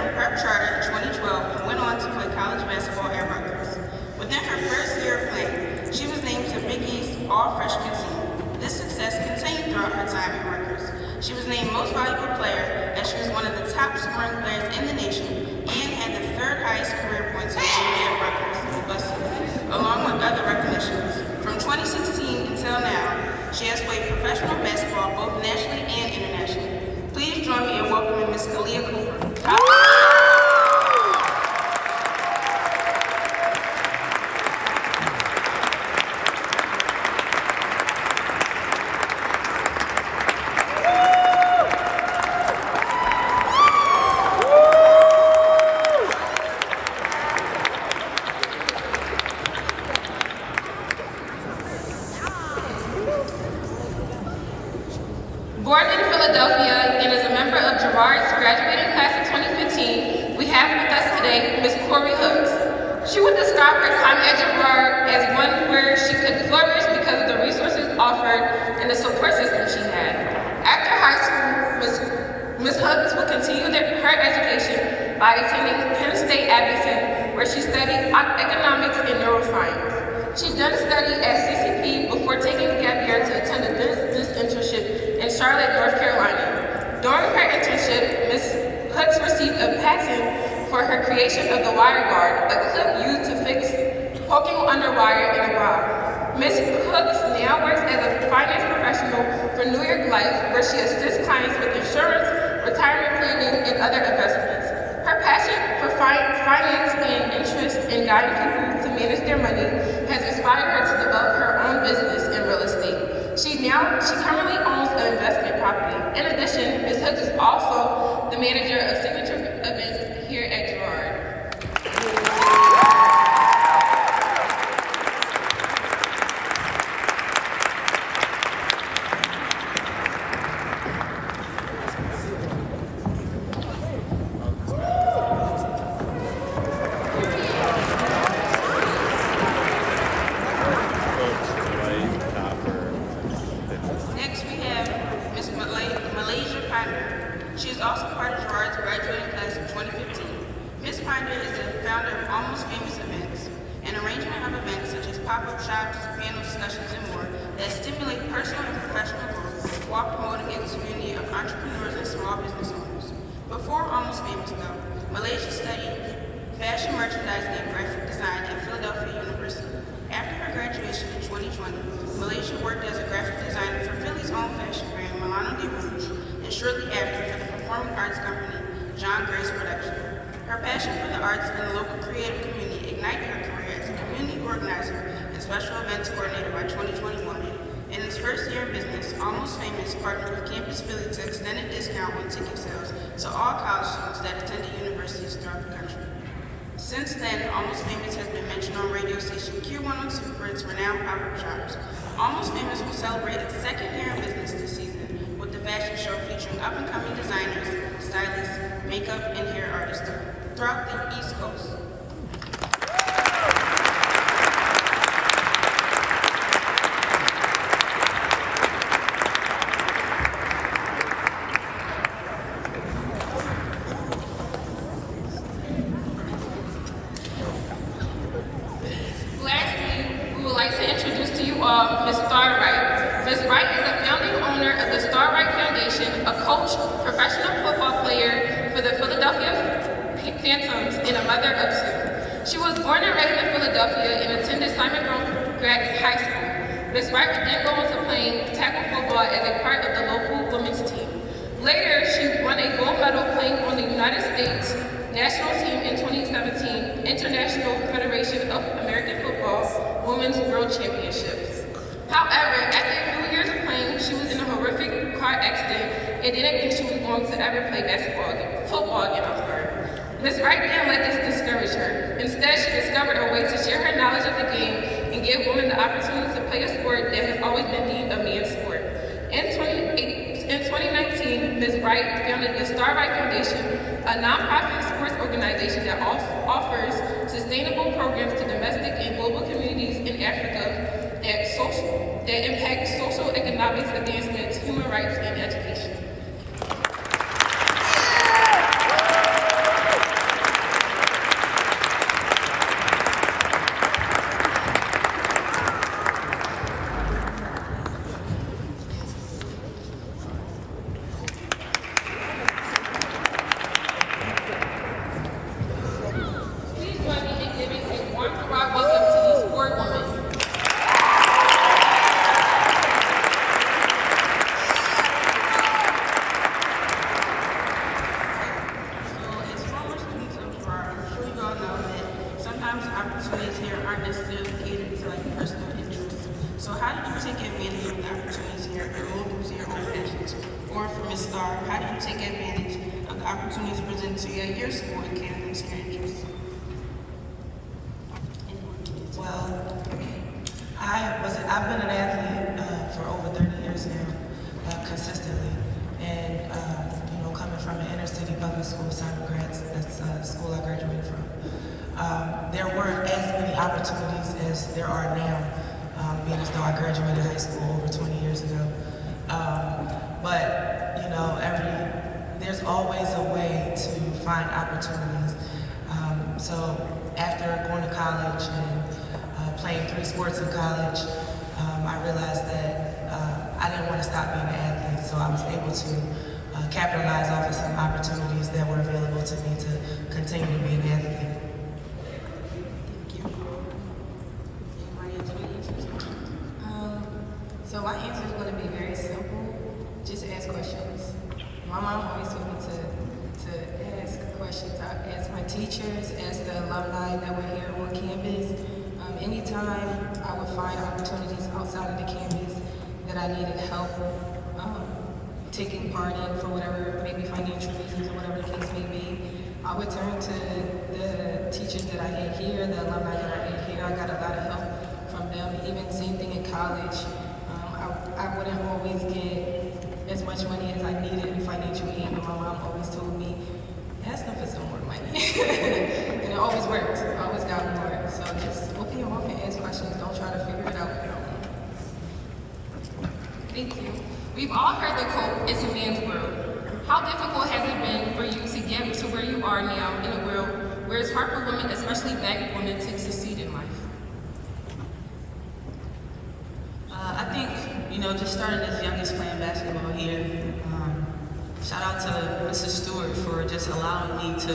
from prep charter in 2012 and went on to play college basketball at Rutgers. Within her first year of playing, she was named to Big East's all-freshman team. This success continued throughout her time at Rutgers. She was named Most Valuable Player as she was one of the top scoring players in the nation and had the third highest career points in the NBA at Rutgers, along with other recognitions. From 2016 until now, she has played professional basketball both nationally and internationally. Please join me in welcoming Ms. Kahleah Copper. Born in Philadelphia and is a member of Girard's graduating class of 2015, we have with us today Ms. Khori Hooks. She would describe her time at Girard as one where she could flourish because of the resources offered and the support system she had. After high school, Ms. Hooks will continue her education by attending Penn State Abington, where she studied economics and neuroscience. She then studied at CCP before taking a gap year to attend a business internship in Charlotte, North Carolina. During her internship, Ms. Hooks received a patent for her creation of the wire guard, a clip used to fix poking under wire in a bra. Ms. Hooks now works as a finance professional for New York Life, where she assists clients with insurance, retirement planning, and other investments. Her passion for finance and interest in guiding people to manage their money has inspired her to develop her own business in real estate. She currently owns an investment property. In addition, Ms. Hooks is also the manager of signature events here at Girard. Next, we have Ms. Melasia Pinder. She is also part of Girard's graduating class of 2015. Ms. Pinder is the founder of Almost Famous Events, an arrangement of events such as pop-up shops, panel discussions, and more that stimulate personal and professional growth while promoting a community of entrepreneurs and small business owners. Before Almost Famous, though, Melasia studied fashion merchandising and graphic design at Philadelphia University. After her graduation in 2020, Melasia worked as a graphic designer for Philly's own fashion brand, Milano de Rouge, and shortly after for the performing arts company, John Grace Production. Her passion for the arts and the local creative community ignited her career as a community organizer and special events coordinator by 2021. In its first year in business, Almost Famous partnered with Campus Philly to extend a discount on ticket sales to all college students that attended universities throughout the country. Since then, Almost Famous has been mentioned on radio station Q102 for its renowned pop-up shops. Almost Famous will celebrate its second year in business this season with the fashion show featuring up-and-coming designers, stylists, makeup, and hair artists throughout the East Coast. Ms. Wright. Ms. Wright is a founding owner of the Wright Foundation, a coach, professional football player for the Philadelphia Phantomz, and a mother of two. She was born and raised in Philadelphia and attended Simon Gratz High School. Ms. Wright would then go into playing tackle football as a part of the local women's team. Later, she won a gold medal playing on the United States national team in 2017 International Federation of American Football Women's World Championships. However, after a few years of playing, she was in a horrific car accident and didn't think she was going to ever play football again. Ms. Wright didn't let this discourage her. Instead, she discovered a way to share her knowledge of the game and give women the opportunity to play a sport that has always been deemed a man's sport. In 2019, Ms. Wright founded the Wright Foundation, a nonprofit sports organization that offers sustainable programs to domestic and global communities in Africa that impact social economics advancements, human rights, and education. sometimes opportunities here aren't necessarily catered to like personal interests. So how did you take advantage of the opportunities here and mold them to your own passions? Or for Ms. Starr, how did you take advantage of the opportunities presented to you at your school and cater them to your interests? Well, I've been an athlete for over 30 years now, consistently, and coming from an inner city public school, Simon Grants, that's the school I graduated from. There weren't as many opportunities as there are now, being as though I graduated high school over 20 years ago. But there's always a way to find opportunities. So after going to college and playing 3 sports in college, I realized that I didn't want to stop being an athlete, so I was able to capitalize off of some opportunities that were available to me to continue to be an athlete. So my answer is going to be very simple. Just ask questions. My mom always told me to ask questions. I asked my teachers, asked the alumni that were here on campus. Anytime I would find opportunities outside of the campus that I needed help taking part in for whatever, maybe financial reasons or whatever the case may be, I would turn to the teachers that I had here, the alumni that I had here. I got a lot of help from them. Even same thing in college. I wouldn't always get as much money as I needed in financial aid, but my mom always told me, ask them for some more money. And it always worked. I always got more. So just open your mouth and ask questions. Don't try to figure it out on your own. Thank you. We've all heard the quote, "It's a man's world." How difficult has it been for you to get to where you are now in a world where it's hard for women, especially Black women, to succeed in life? I think, just starting as young as playing basketball here, shout out to Mrs. Stewart for just allowing me to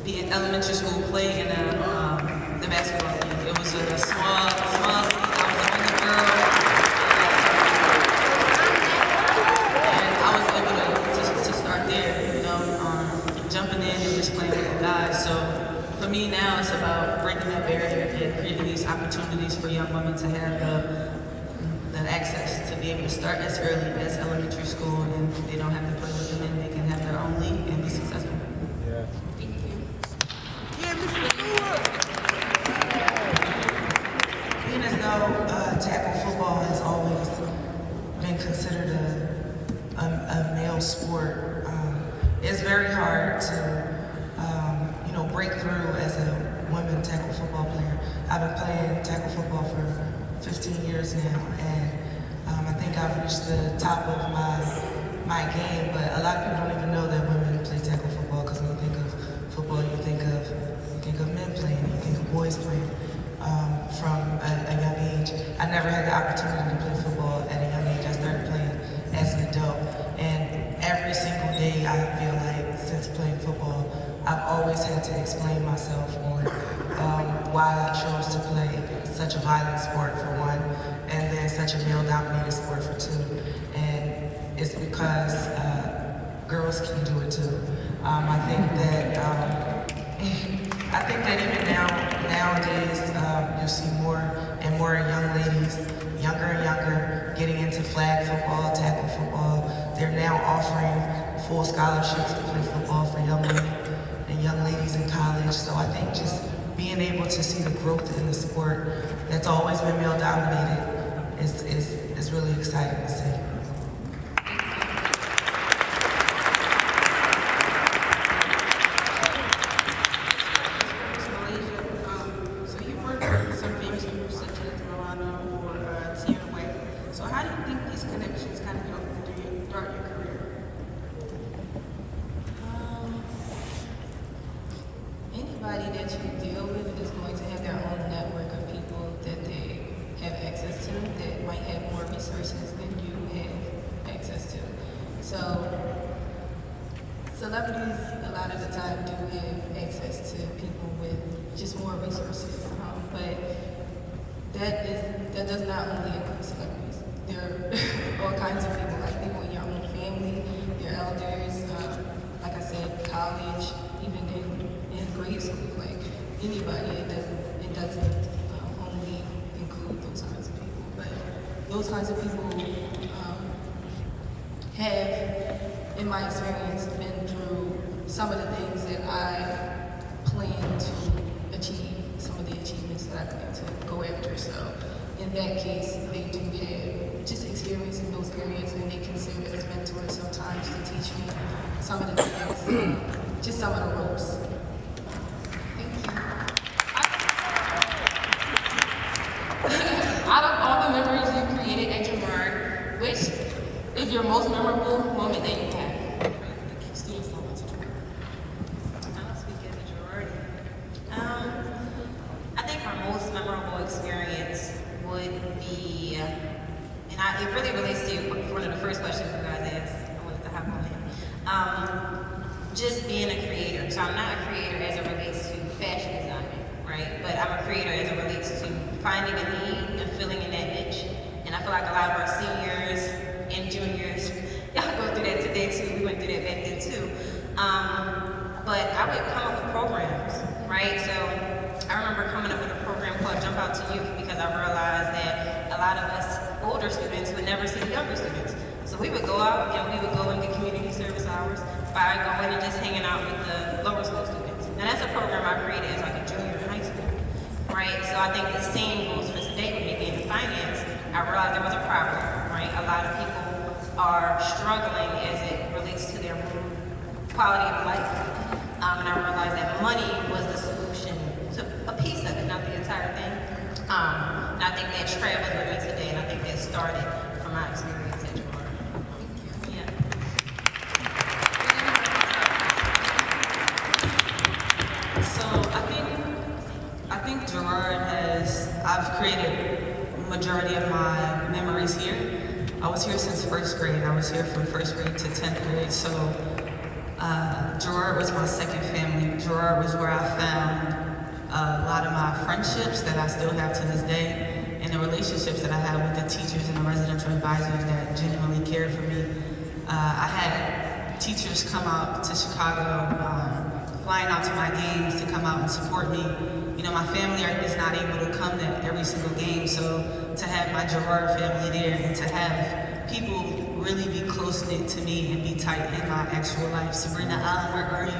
be in elementary school, play in the basketball league. It was a small league. I was the only girl. And I was able to start there, jumping in and just playing with the guys. So for me now, it's about breaking that barrier and creating these opportunities for young women to have the access to be able to start as early as elementary school, and they don't have to play with the men. They can have their own league and be successful. Yeah. Thank you. Being as though tackle football has always been considered a male sport, it's very hard to break through as a women tackle football player. I've been playing tackle football for 15 years now, and I think I've reached the top of my game, but a lot of people don't even know that women play tackle football, because when you think of football, you think of men playing, you think of boys playing. From a young age, I never had the opportunity to play football at a young age. I started playing as an adult, and every single day I feel like since playing football, I've always had to explain myself on why I chose to play such a violent sport for one, and then such a male-dominated sport for two. And it's because girls can do it too. I think that even nowadays, you'll see more and more young ladies, younger and younger, getting into flag football, tackle football. They're now offering full scholarships to play football for young women and young ladies in college. So I think just being able to see the growth in the sport that's always been male-dominated is really exciting to see. Anybody that you deal with is going to have their own network of people that they have access to that might have more resources than you have access to. So celebrities a lot of the time do have access to people with just more resources, but that does not only include celebrities. There are all kinds of people, like people in your own family, your elders, like I said, college, even in grade school, like anybody. It doesn't only include those kinds of people, but those kinds of people have, in my experience, been through some of the things that I plan to achieve, some of the achievements that I plan to go after. So in that case, they do have just experience in those areas, and they can serve as mentors sometimes to teach me some of the things, just some of the ropes. Thank you. Out of all the memories you've created at Girard, which is your most memorable moment that you have? Students don't want to Girard. I don't speak as a Girardian. I think my most memorable experience would be, it really relates to one of the first questions you guys asked. I wanted to hop on it. Just being a creator. So I'm not a creator as it relates to fashion designing, right? But I'm a creator as it relates to finding a need and filling in that niche. And I feel like a lot of our seniors and juniors, y'all go through that today too. We went through that back then too. But I would come up with programs, right? So I remember coming up with a program called Jump Out to Youth because I realized that a lot of us older students would never see the younger students. So we would go out and we would go into community service hours by going and just hanging out with the lower school students. And that's a program I created as like a junior in high school, right? So I think the same goes for today with me being in finance. I realized there was a problem, right? A lot of people are struggling as it relates to their quality of life. And I realized that money was the solution to a piece of it, not the entire thing. And I think that travels with me today, and I think that started from my experience at Girard. Yeah. So I think Girard I've created a majority of my memories here. I was here since first grade. I was here from first grade to 10th grade. So Girard was my second family. Girard was where I found a lot of my friendships that I still have to this day, and the relationships that I have with the teachers and the residential advisors that genuinely cared for me. I had teachers come out to Chicago, flying out to my games to come out and support me. You know, my family is not able to come to every single game, so to have my Girard family there and to have people really be close-knit to me and be tight in my actual life. Sabrina Allen, where are you?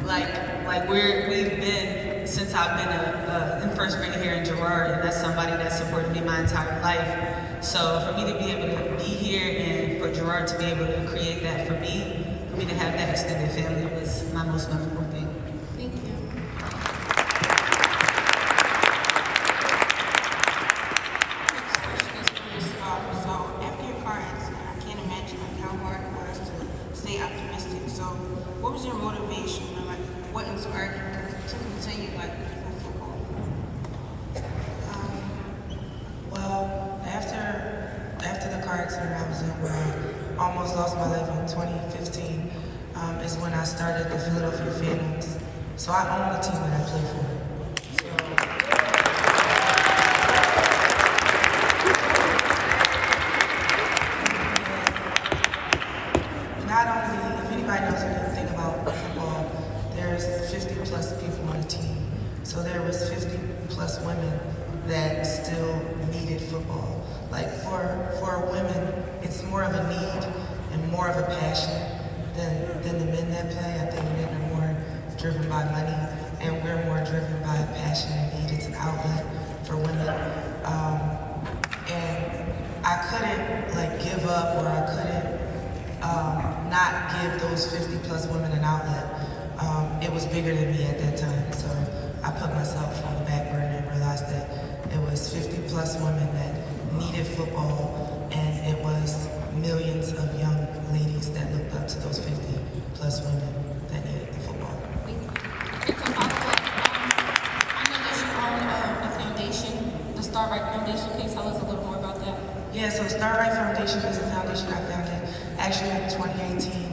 Like we've been since I've been in first grade here in Girard, and that's somebody that supported me my entire life. So for me to be able to be here and for Girard to be able to create that for me to have that extended family was my most memorable thing. Thank you. So after your car accident, I can't imagine how hard it was to stay optimistic. So what was your motivation, or like what inspired you to continue like with football? Well, after the car accident I was in, where I almost lost my life in 2015, is when I started the Philadelphia Phantomz. So I own the team that I play for. Not only, if anybody knows anything about football, there's 50 plus people on the team. So there was 50 plus women that still needed football. Like for women, it's more of a need and more of a passion than the men that play. I think men are more driven by money, and we're more driven by passion and need. It's an outlet for women. And I couldn't like give up, or I couldn't not give those 50 plus women an outlet. It was bigger than me at that time, so I put myself on the back burner and realized that it was 50 plus women that needed football, and it was millions of young ladies that looked up to those 50 plus women that needed the football. It's a follow-up. I know that you own a foundation, the Wright Foundation. Can you tell us a little more about that? Yeah, so Wright Foundation is a foundation I founded actually in 2018.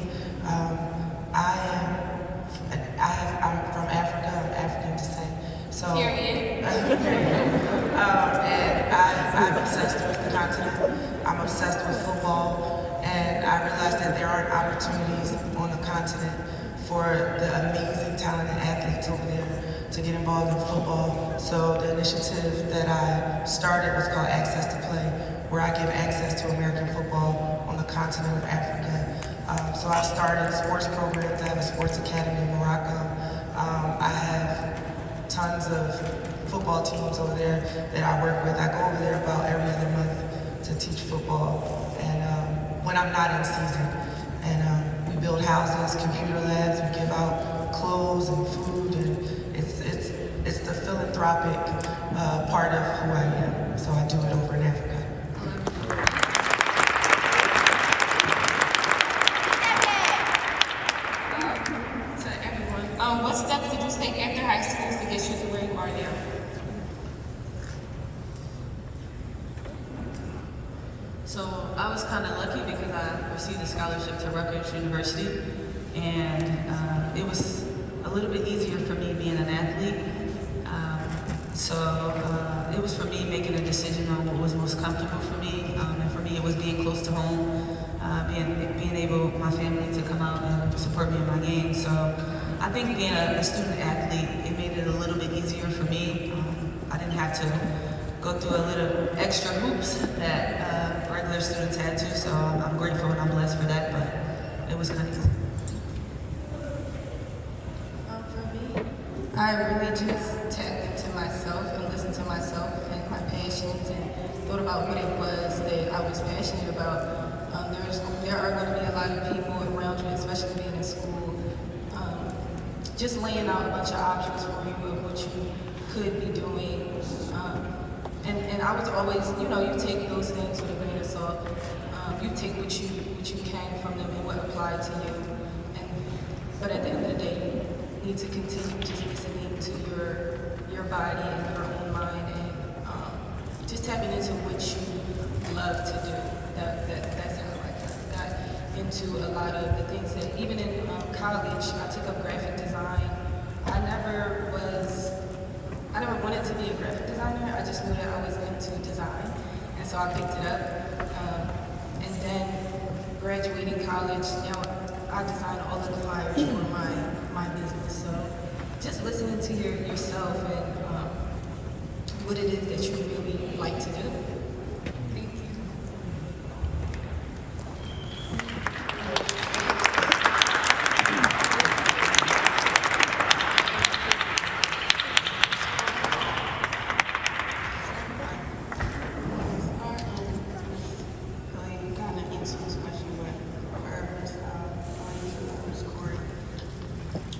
I'm from Africa. I'm African descent. So, Period. and I'm obsessed with the continent. I'm obsessed with football, and I realized that there aren't opportunities on the continent for the amazing talented athletes over there to get involved in football. So the initiative that I started was called Access to Play, where I give access to American football on the continent of Africa. So I started sports programs. I have a sports academy in Morocco. I have tons of football teams over there that I work with. I go over there about every other month to teach football, and when I'm not in season. And we build houses, computer labs, we give out clothes and food, and it's the philanthropic part of who I am. So I do it over in Africa. To everyone, what steps did you take after high school to get you to where you are now? So I was kind of lucky because I received a scholarship to Rutgers University, and it was a little bit easier for me being an athlete. It was for me making a decision on what was most comfortable for me, and for me it was being close to home, being able, my family to come out and support me in my game. So I think being a student athlete, it made it a little bit easier for me. I didn't have to go through a little extra hoops that regular students had to, so I'm grateful and I'm blessed for that, but it was kind of easy. For me, I really just tapped into myself and listened to myself and my passions and thought about what it was that I was passionate about. There are going to be a lot of people around you, especially being in school, just laying out a bunch of options for you of what you could be doing. And I was always, you take those things with a grain of salt. You take what you can from them and what applied to you. But at the end of the day, you need to continue just listening to your body and your own mind, and just tapping into what you love to do. That's how I got into a lot of the things that, even in college, I took up graphic design. I never wanted to be a graphic designer. I just knew that I was into design, and so I picked it up. And then graduating college, now I design all of the flyers for my business. So just listening to yourself and what it is that you really like to do. Thank you.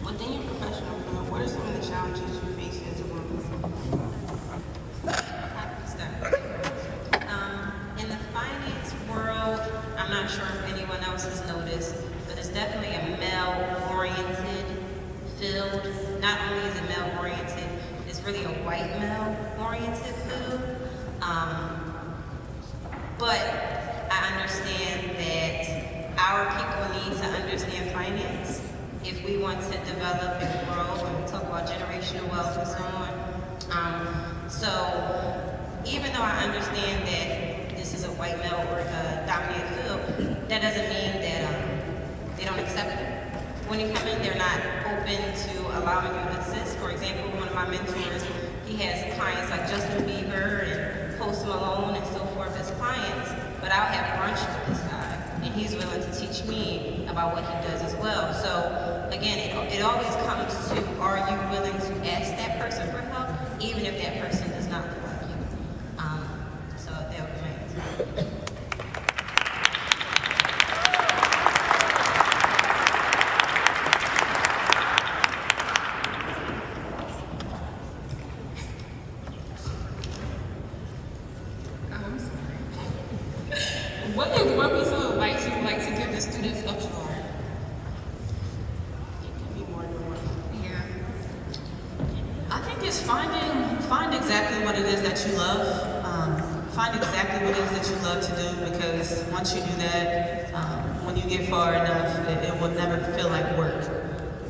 Within your professional field, what are some of the challenges you face as a woman? In the finance world, I'm not sure if anyone else has noticed, but it's definitely a male-oriented field. Not only is it male-oriented, it's really a white male-oriented field. But I understand that our people need to understand finance if we want to develop and grow and talk about generational wealth and so on. So even though I understand that this is a white male or dominated field, that doesn't mean that they don't accept it. When you come in, they're not open to allowing you to assist. For example, one of my mentors, he has clients like Justin Bieber and Post Malone and so forth as clients, but I'll have brunch with this guy, and he's willing to teach me about what he does as well. So again, it always comes to, are you willing to ask that person for help, even if that person does not look like you? So that would be my answer. What is one piece of advice you would like to give the students of Girard? It can be more than one. Yeah. I think it's find exactly what it is that you love. Find exactly what it is that you love to do, because once you do that, when you get far enough, it will never feel like work.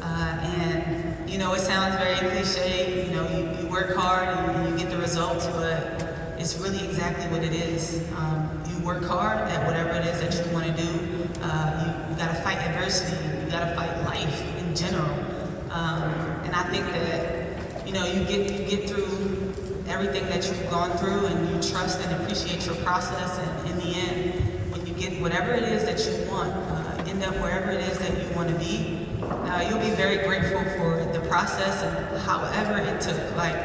And it sounds very cliche. You work hard and you get the results, but it's really exactly what it is. You work hard at whatever it is that you want to do. You got to fight adversity. You got to fight life in in general. And I think that, you know, you get through everything that you've gone through, and you trust and appreciate your process, and in the end, when you get whatever it is that you want, end up wherever it is that you want to be, you'll be very grateful for the process and however it took. Like,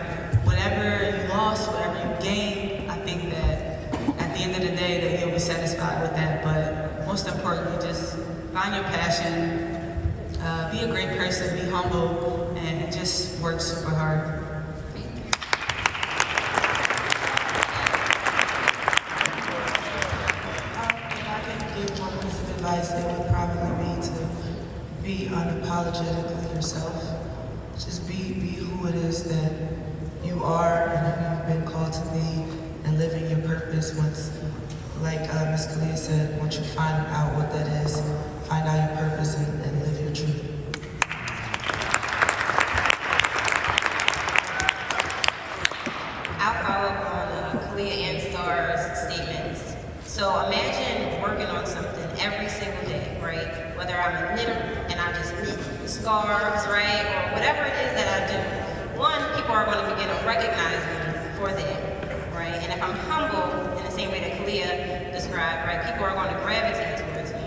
whatever you lost, whatever you gained, I think that at the end of the day that you'll be satisfied with that. But most importantly, just find your passion, be a great person, be humble, and just work super hard. If I could give one piece of advice, it would probably be to be unapologetically yourself. Just be who it is that you are and who you've been called to be, and living your purpose. Once, like Ms. Kahleah said, once you find out what that is, find out your purpose and live your truth. I'll follow up on Kahleah and Star's statements. So imagine working on something every single day, right? Whether I'm a knitter and I just knit scarves, right? Or whatever it is that I do. One, people are going to begin to recognize me for that, right? And if I'm humble in the same way that Kahleah described, right? People are going to gravitate towards me.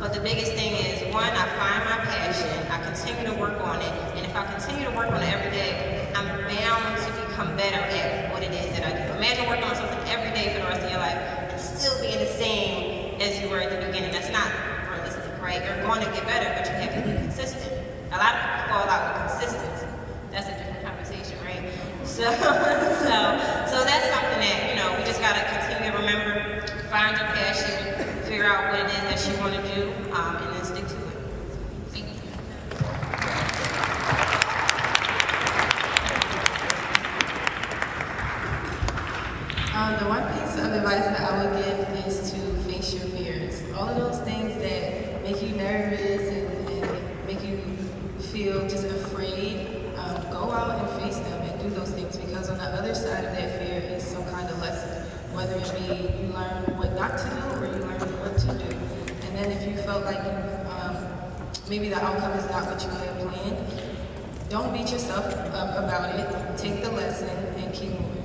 But the biggest thing is, one, I find my passion, I continue to work on it, and if I continue to work on it every day, I'm bound to become better at what it is that I do. Imagine working on something every day for the rest of your life and still being the same as you were at the beginning. That's not realistic, right? You're going to get better, but you have to be consistent. A lot of people fall out with consistency. That's a different conversation, right? So that's something that, you know, we just gotta continue to remember, find your passion, figure out what it is that you want to do, and then stick to it. Thank you. The one piece of advice that I would give is to face your fears. All of those things that make you nervous and make you feel just afraid, go out and face them and do those things, because on the other side of that fear is some kind of lesson. Whether it be you learn what not to do or you learn what to do. And then if you felt like maybe the outcome is not what you had planned, don't beat yourself up about it. Take the lesson and keep moving.